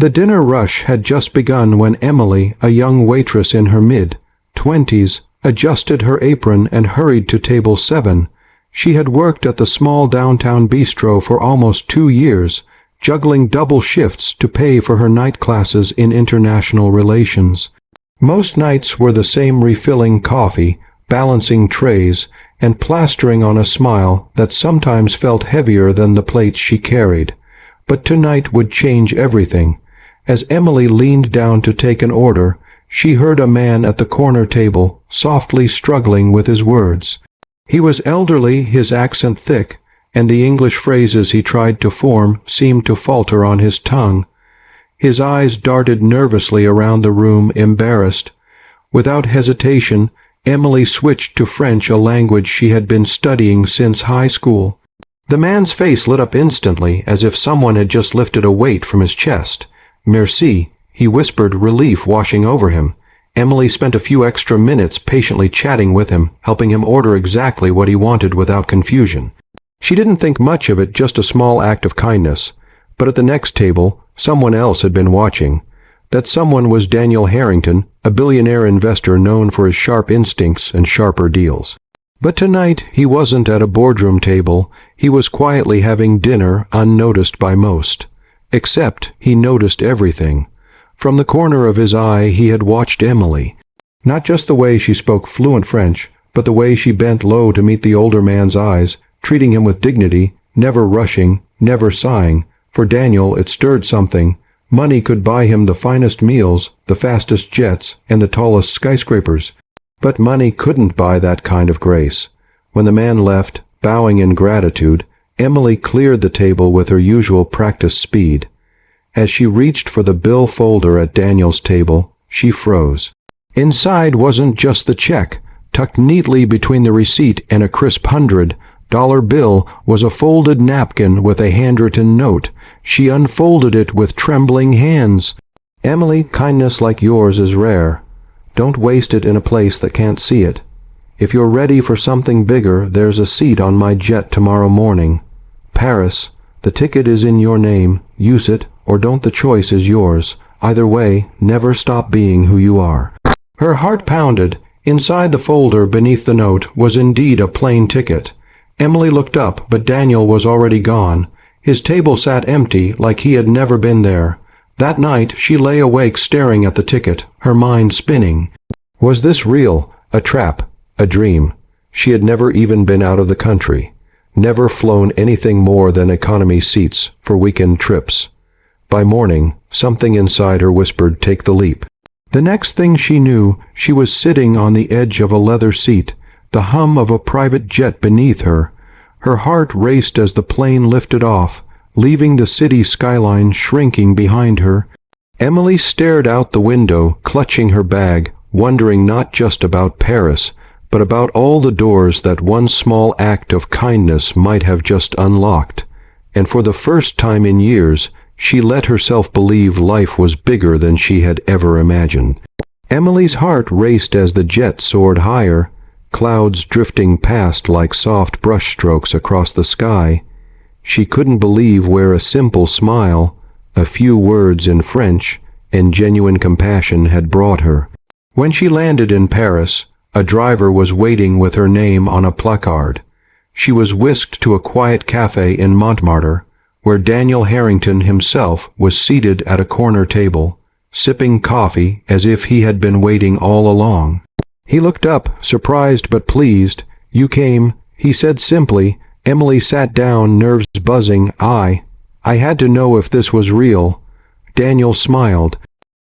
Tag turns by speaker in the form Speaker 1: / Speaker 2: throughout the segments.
Speaker 1: The dinner rush had just begun when Emily, a young waitress in her mid-20s, adjusted her apron and hurried to table 7. She had worked at the small downtown bistro for almost 2 years, juggling double shifts to pay for her night classes in international relations. Most nights were the same: refilling coffee, balancing trays, and plastering on a smile that sometimes felt heavier than the plates she carried. But tonight would change everything. As Emily leaned down to take an order, she heard a man at the corner table softly struggling with his words. He was elderly, his accent thick, and the English phrases he tried to form seemed to falter on his tongue. His eyes darted nervously around the room, embarrassed. Without hesitation, Emily switched to French, a language she had been studying since high school. The man's face lit up instantly, as if someone had just lifted a weight from his chest. "Merci," he whispered, relief washing over him. Emily spent a few extra minutes patiently chatting with him, helping him order exactly what he wanted without confusion. She didn't think much of it, just a small act of kindness. But at the next table, someone else had been watching. That someone was Daniel Harrington, a billionaire investor known for his sharp instincts and sharper deals. But tonight he wasn't at a boardroom table. He was quietly having dinner, unnoticed by most. Except he noticed everything. From the corner of his eye he had watched Emily. Not just the way she spoke fluent French, but the way she bent low to meet the older man's eyes, treating him with dignity, never rushing, never sighing. For Daniel it stirred something. Money could buy him the finest meals, the fastest jets, and the tallest skyscrapers. But money couldn't buy that kind of grace. When the man left, bowing in gratitude, Emily cleared the table with her usual practiced speed. As she reached for the bill folder at Daniel's table, she froze. Inside wasn't just the check. Tucked neatly between the receipt and a crisp $100 bill was a folded napkin with a handwritten note. She unfolded it with trembling hands. "Emily, kindness like yours is rare. Don't waste it in a place that can't see it. If you're ready for something bigger, there's a seat on my jet tomorrow morning. Paris. The ticket is in your name. Use it, or don't. The choice is yours. Either way, never stop being who you are." Her heart pounded. Inside the folder beneath the note was indeed a plane ticket. Emily looked up, but Daniel was already gone. His table sat empty, like he had never been there. That night she lay awake staring at the ticket, her mind spinning. Was this real? A trap? A dream? She had never even been out of the country. Never flown anything more than economy seats for weekend trips. By morning, something inside her whispered, "Take the leap." The next thing she knew, she was sitting on the edge of a leather seat, the hum of a private jet beneath her. Her heart raced as the plane lifted off, leaving the city skyline shrinking behind her. Emily stared out the window, clutching her bag, wondering not just about Paris, but about all the doors that one small act of kindness might have just unlocked. And for the first time in years, she let herself believe life was bigger than she had ever imagined. Emily's heart raced as the jet soared higher, clouds drifting past like soft brushstrokes across the sky. She couldn't believe where a simple smile, a few words in French, and genuine compassion had brought her. When she landed in Paris, a driver was waiting with her name on a placard. She was whisked to a quiet cafe in Montmartre, where Daniel Harrington himself was seated at a corner table, sipping coffee as if he had been waiting all along. He looked up, surprised but pleased. "You came," he said simply. Emily sat down, nerves buzzing. I had to know if this was real." Daniel smiled.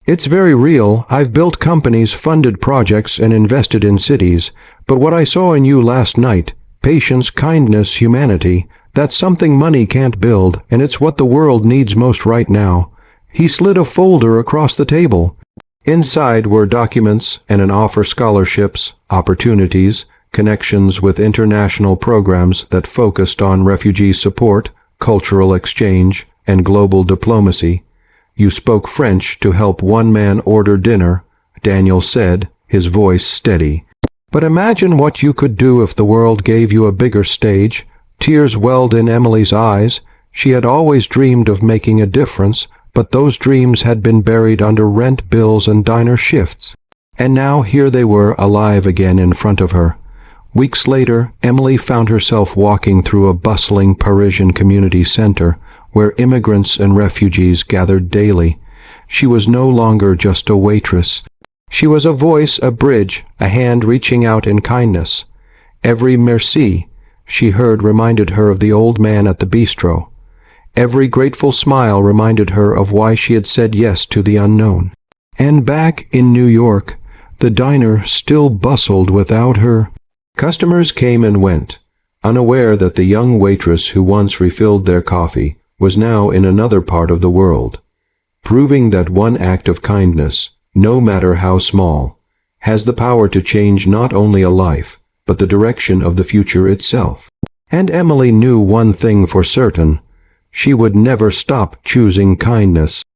Speaker 1: "It's very real. I've built companies, funded projects, and invested in cities. But what I saw in you last night, patience, kindness, humanity, that's something money can't build, and it's what the world needs most right now." He slid a folder across the table. Inside were documents and an offer: scholarships, opportunities, connections with international programs that focused on refugee support, cultural exchange, and global diplomacy. "You spoke French to help one man order dinner," Daniel said, his voice steady. "But imagine what you could do if the world gave you a bigger stage." Tears welled in Emily's eyes. She had always dreamed of making a difference, but those dreams had been buried under rent bills and diner shifts. And now here they were, alive again in front of her. Weeks later, Emily found herself walking through a bustling Parisian community center where immigrants and refugees gathered daily. She was no longer just a waitress. She was a voice, a bridge, a hand reaching out in kindness. Every merci she heard reminded her of the old man at the bistro. Every grateful smile reminded her of why she had said yes to the unknown. And back in New York, the diner still bustled without her. Customers came and went, unaware that the young waitress who once refilled their coffee was now in another part of the world, proving that one act of kindness, no matter how small, has the power to change not only a life, but the direction of the future itself. And Emily knew one thing for certain: she would never stop choosing kindness.